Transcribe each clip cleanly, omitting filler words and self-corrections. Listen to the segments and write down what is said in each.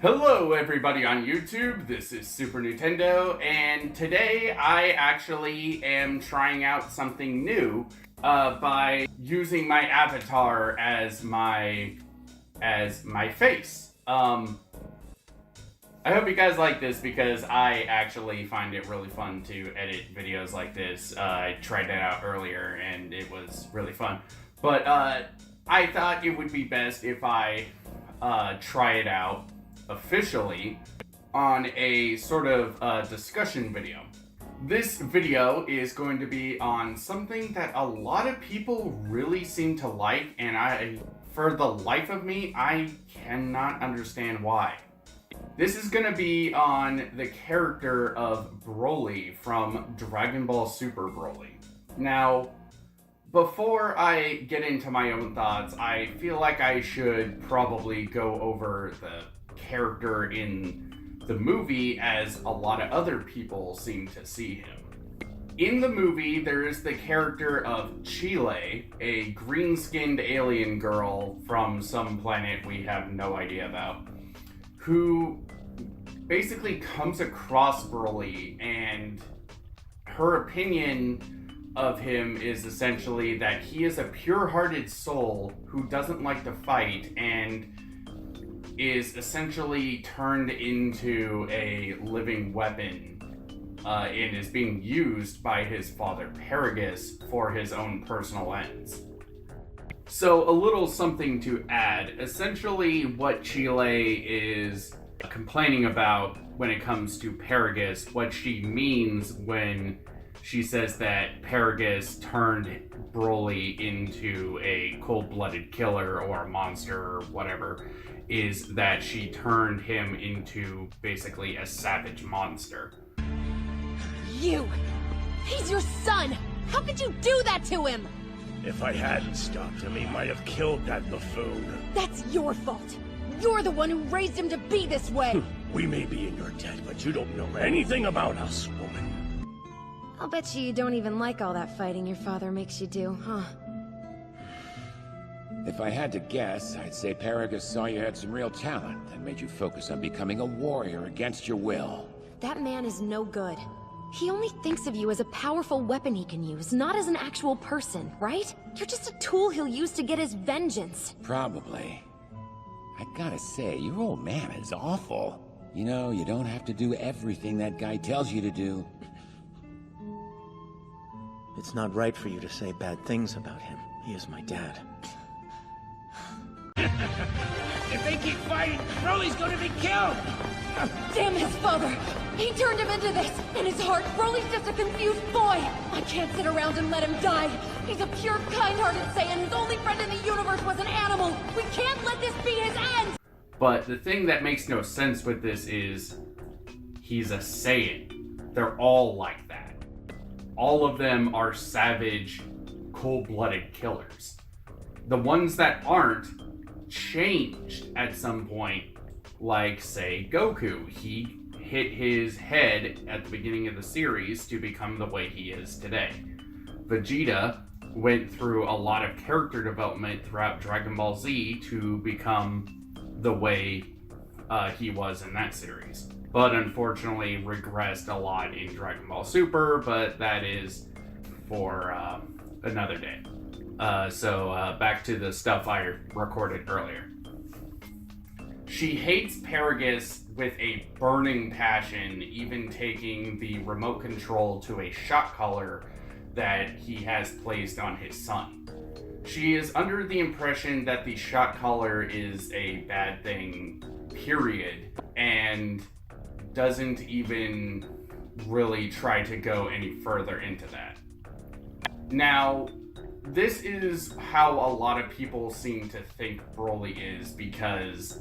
Hello everybody on YouTube, this is Super Nintendo, and today I actually am trying out something new by using my avatar as my face. I hope you guys like this because I actually find it really fun to edit videos like this. I tried it out earlier and it was really fun, but I thought it would be best if I try it out officially on a sort of discussion video. This video is going to be on something that a lot of people really seem to like, and for the life of me, I cannot understand why. This is going to be on the character of Broly from Dragon Ball Super Broly. Now, before I get into my own thoughts, I feel like I should probably go over the character in the movie as a lot of other people seem to see him. In the movie, there is the character of Chile, a green-skinned alien girl from some planet we have no idea about, who basically comes across Broly, and her opinion of him is essentially that he is a pure-hearted soul who doesn't like to fight and is essentially turned into a living weapon and is being used by his father Paragus for his own personal ends. So a little something to add. Essentially what Chile is complaining about when it comes to Paragus, what she means when she says that Paragus turned Broly into a cold-blooded killer or a monster or whatever, is that she turned him into basically a savage monster. You! He's your son! How could you do that to him? If I hadn't stopped him, he might have killed that buffoon. That's your fault! You're the one who raised him to be this way! We may be in your debt, but you don't know anything about us, woman. I'll bet you don't even like all that fighting your father makes you do, huh? If I had to guess, I'd say Paragus saw you had some real talent and made you focus on becoming a warrior against your will. That man is no good. He only thinks of you as a powerful weapon he can use, not as an actual person, right? You're just a tool he'll use to get his vengeance. Probably. I gotta say, your old man is awful. You know, you don't have to do everything that guy tells you to do. It's not right for you to say bad things about him. He is my dad. If they keep fighting, Broly's gonna be killed! Damn his father! He turned him into this! In his heart, Broly's just a confused boy! I can't sit around and let him die! He's a pure, kind-hearted Saiyan whose only friend in the universe was an animal! We can't let this be his end! But the thing that makes no sense with this is he's a Saiyan. They're all like that. All of them are savage, cold-blooded killers. The ones that aren't changed at some point, like, say, Goku. He hit his head at the beginning of the series to become the way he is today. Vegeta went through a lot of character development throughout Dragon Ball Z to become the way he was in that series. But unfortunately regressed a lot in Dragon Ball Super, but that is for another day. So back to the stuff I recorded earlier. She hates Paragus with a burning passion, even taking the remote control to a shot collar that he has placed on his son. She is under the impression that the shot collar is a bad thing, period, and doesn't even really try to go any further into that. Now, this is how a lot of people seem to think Broly is, because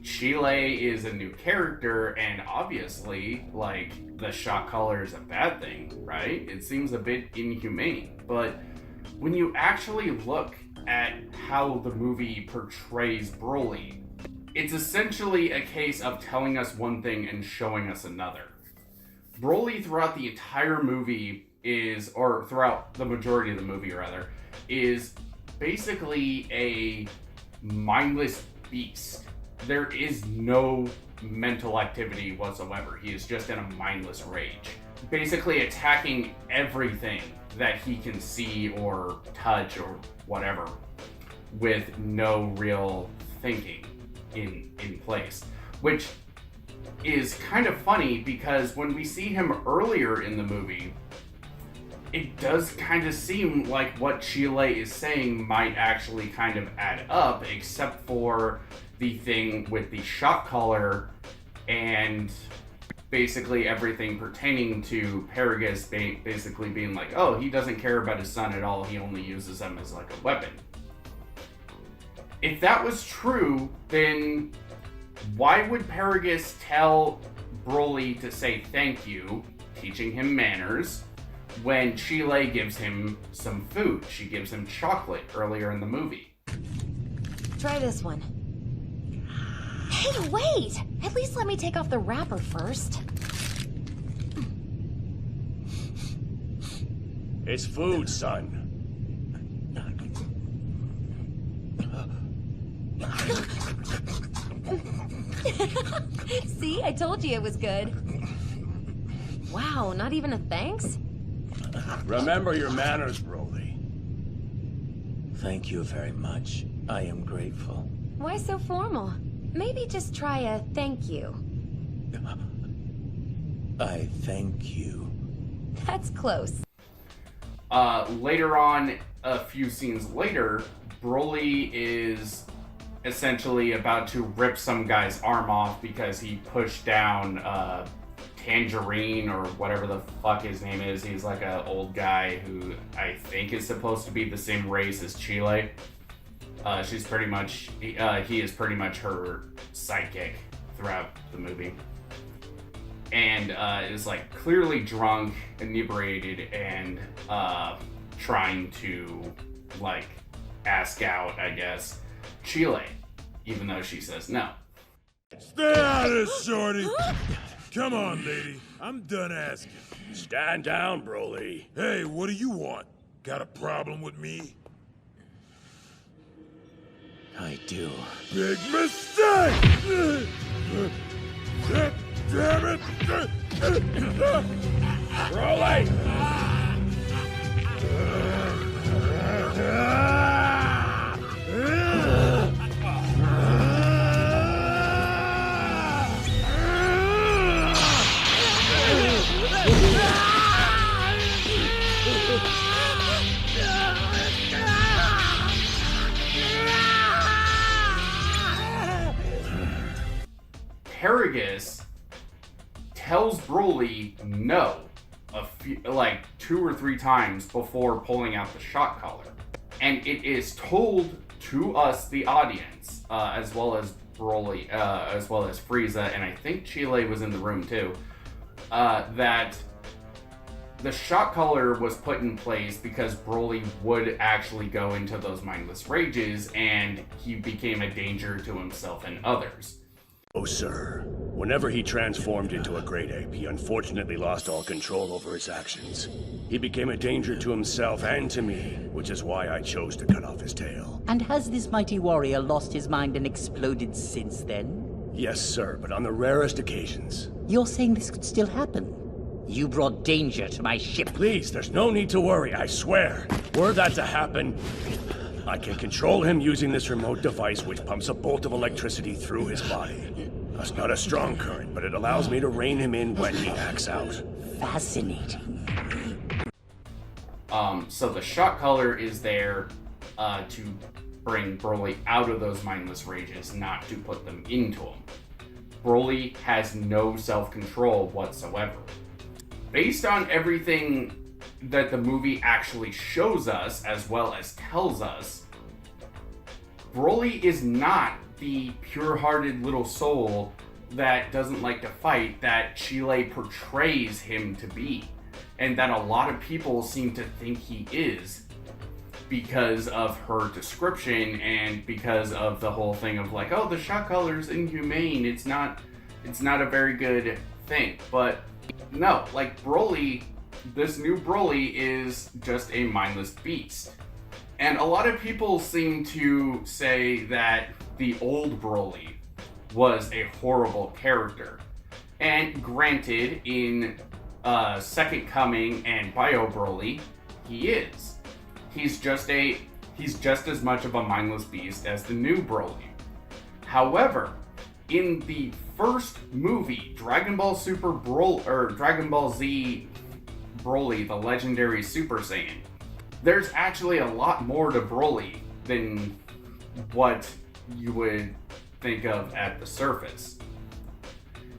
Chile is a new character, and obviously, like, the shot collar is a bad thing, right? It seems a bit inhumane, but when you actually look at how the movie portrays Broly, it's essentially a case of telling us one thing and showing us another. Broly throughout the entire movie or throughout the majority of the movie rather, is basically a mindless beast there is no mental activity whatsoever. He is just in a mindless rage, basically attacking everything that he can see or touch or whatever, with no real thinking in place, which is kind of funny because when we see him earlier in the movie, it does kind of seem like what Chile is saying might actually kind of add up, except for the thing with the shock collar and basically everything pertaining to Paragus basically being like, oh, he doesn't care about his son at all, he only uses them as like a weapon. If that was true, then why would Paragus tell Broly to say thank you, teaching him manners, when Chile gives him some food? She gives him chocolate earlier in the movie. Try this one. Hey, wait! At least let me take off the wrapper first. It's food, son. See, I told you it was good. Wow, not even a thanks? Remember your manners, Broly. Thank you very much. I am grateful. Why so formal? Maybe just try a thank you. I thank you. That's close. Later on, a few scenes later, Broly is essentially about to rip some guy's arm off because he pushed down Tangerine or whatever the fuck his name is. He's like an old guy who I think is supposed to be the same race as Chile. She's pretty much, he is pretty much her sidekick throughout the movie. And is like clearly drunk, inebriated, and trying to like ask out, I guess, Chile, even though she says no. Stay out of this, shorty! Come on, lady. I'm done asking. Stand down, Broly. Hey, what do you want? Got a problem with me? I do. Big mistake! Damn it! Broly! Paragus tells Broly no like 2 or 3 times before pulling out the shock collar. And it is told to us, the audience, as well as Broly, as well as Frieza, and I think Chile was in the room too, that the shock collar was put in place because Broly would actually go into those mindless rages and he became a danger to himself and others. Oh, sir. Whenever he transformed into a great ape, he unfortunately lost all control over his actions. He became a danger to himself and to me, which is why I chose to cut off his tail. And has this mighty warrior lost his mind and exploded since then? Yes, sir, but on the rarest occasions. You're saying this could still happen? You brought danger to my ship. Please, there's no need to worry, I swear. Were that to happen, I can control him using this remote device which pumps a bolt of electricity through his body. That's not a strong current, but it allows me to rein him in when he acts out. Fascinating. So the shock collar is there to bring Broly out of those mindless rages, not to put them into him. Broly has no self-control whatsoever. Based on everything that the movie actually shows us, as well as tells us, Broly is not the pure-hearted little soul that doesn't like to fight that Chile portrays him to be, and that a lot of people seem to think he is because of her description and because of the whole thing of like, oh, the shock collar's inhumane, it's not a very good thing. But no, like Broly, this new Broly is just a mindless beast. And a lot of people seem to say that the old Broly was a horrible character. And granted, in Second Coming and Bio Broly, he is. He's just as much of a mindless beast as the new Broly. However, in the first movie, Dragon Ball Z Broly, the legendary Super Saiyan, there's actually a lot more to Broly than what you would think of at the surface.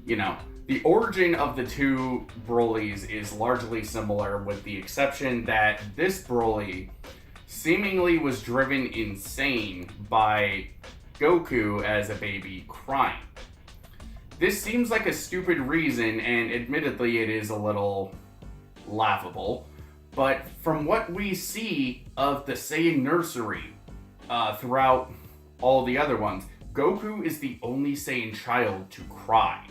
You know, the origin of the two Brolys is largely similar, with the exception that this Broly seemingly was driven insane by Goku as a baby crying. This seems like a stupid reason, and admittedly it is a little laughable, but from what we see of the Saiyan nursery throughout all the other ones, Goku is the only Saiyan child to cry.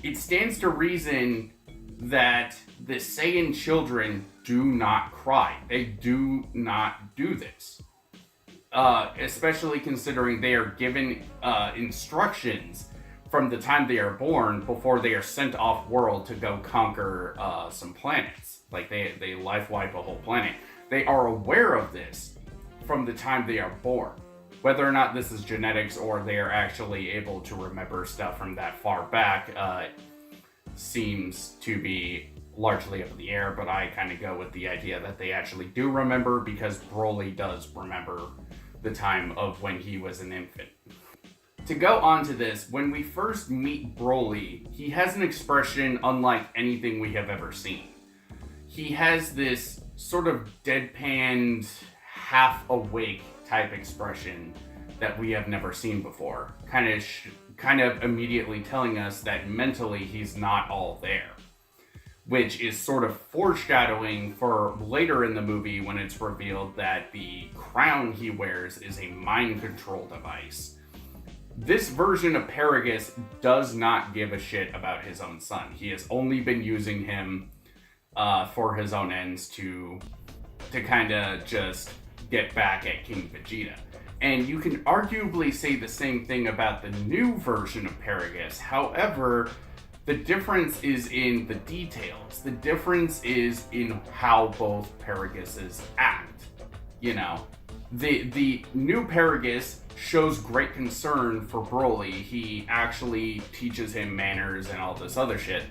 It stands to reason that the Saiyan children do not cry. They do not do this. Especially considering they are given instructions from the time they are born before they are sent off world to go conquer some planets. Like they life wipe a whole planet. They are aware of this from the time they are born. Whether or not this is genetics or they are actually able to remember stuff from that far back seems to be largely up in the air, but I kind of go with the idea that they actually do remember, because Broly does remember the time of when he was an infant. To go on to this, when we first meet Broly, he has an expression unlike anything we have ever seen. He has this sort of deadpanned, half-awake type expression that we have never seen before, kind of immediately telling us that mentally he's not all there, which is sort of foreshadowing for later in the movie when it's revealed that the crown he wears is a mind control device. This version of Paragus does not give a shit about his own son. He has only been using him for his own ends to kind of just get back at King Vegeta. And you can arguably say the same thing about the new version of Paragus. However, the difference is in the details. The difference is in how both Paraguses act. You know, the new Paragus shows great concern for Broly. He actually teaches him manners and all this other shit.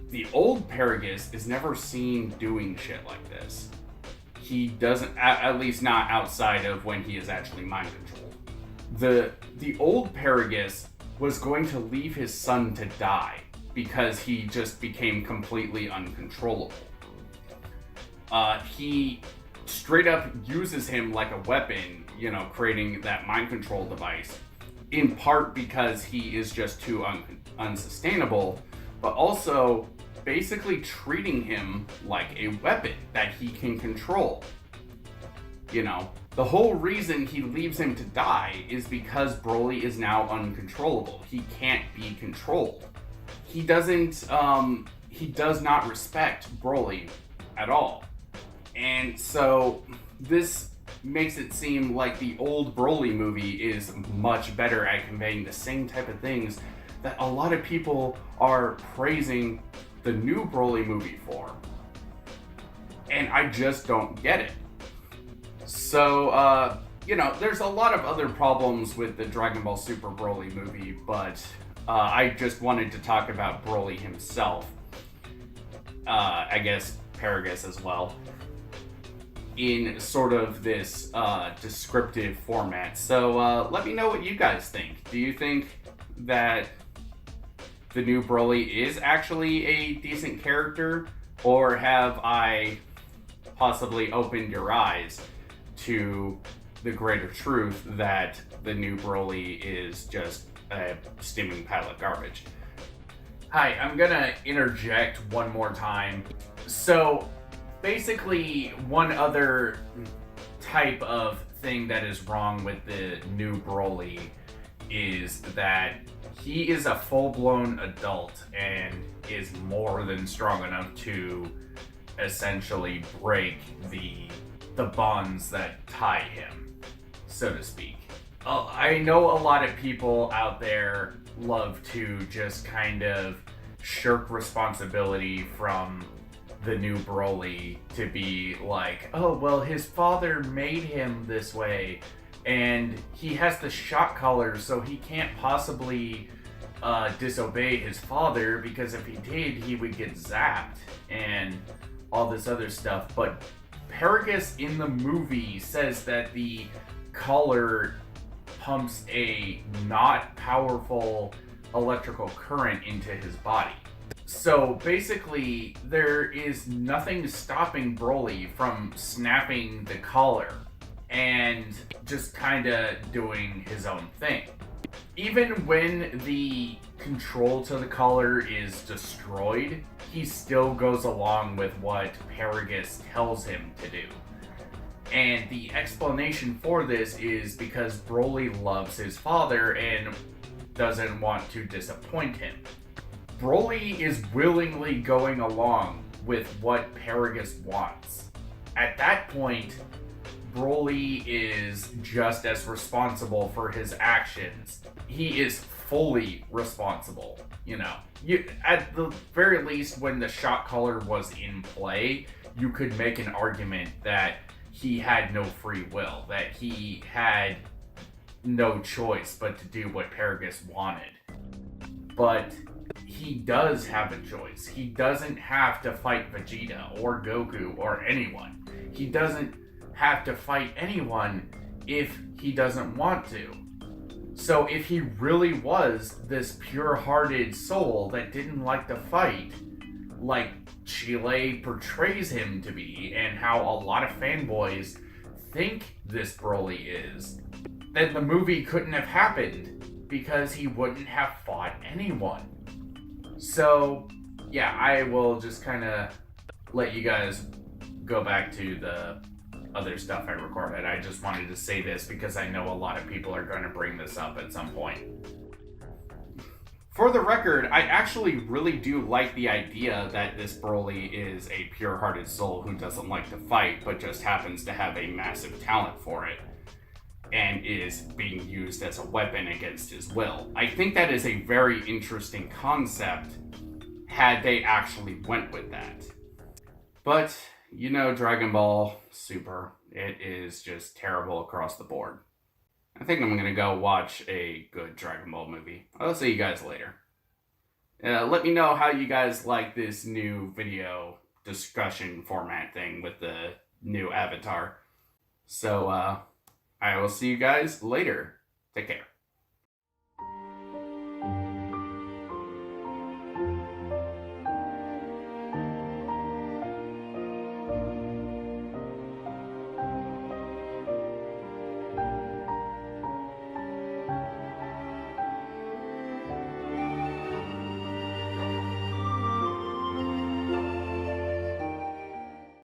The old Paragus is never seen doing shit like this. He doesn't, at least not outside of when he is actually mind controlled. The old Paragus was going to leave his son to die because he just became completely uncontrollable. He straight up uses him like a weapon, you know, creating that mind control device, in part because he is just too unsustainable, but also basically treating him like a weapon that he can control. You know, the whole reason he leaves him to die is because Broly is now uncontrollable. He can't be controlled. He does not respect Broly at all. And so this makes it seem like the old Broly movie is much better at conveying the same type of things that a lot of people are praising the new Broly movie for. And I just don't get it. So, you know, there's a lot of other problems with the Dragon Ball Super Broly movie, but I just wanted to talk about Broly himself. I guess Paragus as well, in sort of this descriptive format. So let me know what you guys think. Do you think that the new Broly is actually a decent character, or have I possibly opened your eyes to the greater truth that the new Broly is just a steaming pile of garbage? Hi, I'm gonna interject one more time. So basically, one other type of thing that is wrong with the new Broly is that he is a full-blown adult and is more than strong enough to essentially break the bonds that tie him, so to speak. I know a lot of people out there love to just kind of shirk responsibility from the new Broly to be like, oh, well, his father made him this way, and he has the shock collar, so he can't possibly disobey his father, because if he did, he would get zapped, and all this other stuff. But Paragus in the movie says that the collar pumps a not powerful electrical current into his body. So basically, there is nothing stopping Broly from snapping the collar and just kind of doing his own thing. Even when the control to the collar is destroyed, he still goes along with what Paragus tells him to do. And the explanation for this is because Broly loves his father and doesn't want to disappoint him. Broly is willingly going along with what Paragus wants. At that point, Broly is just as responsible for his actions. He is fully responsible, you know. At the very least, when the shock collar was in play, you could make an argument that he had no free will, that he had no choice but to do what Paragus wanted. But he does have a choice. He doesn't have to fight Vegeta or Goku or anyone. He doesn't have to fight anyone if he doesn't want to. So if he really was this pure-hearted soul that didn't like to fight, like Chile portrays him to be, and how a lot of fanboys think this Broly is, then the movie couldn't have happened, because he wouldn't have fought anyone. So, yeah, I will just kind of let you guys go back to the other stuff I recorded. I just wanted to say this because I know a lot of people are going to bring this up at some point. For the record, I actually really do like the idea that this Broly is a pure-hearted soul who doesn't like to fight, but just happens to have a massive talent for it, and is being used as a weapon against his will. I think that is a very interesting concept, had they actually went with that. But, you know, Dragon Ball Super, it is just terrible across the board. I think I'm gonna go watch a good Dragon Ball movie. I'll see you guys later. Let me know how you guys like this new video discussion format thing with the new avatar. So, I will see you guys later. Take care.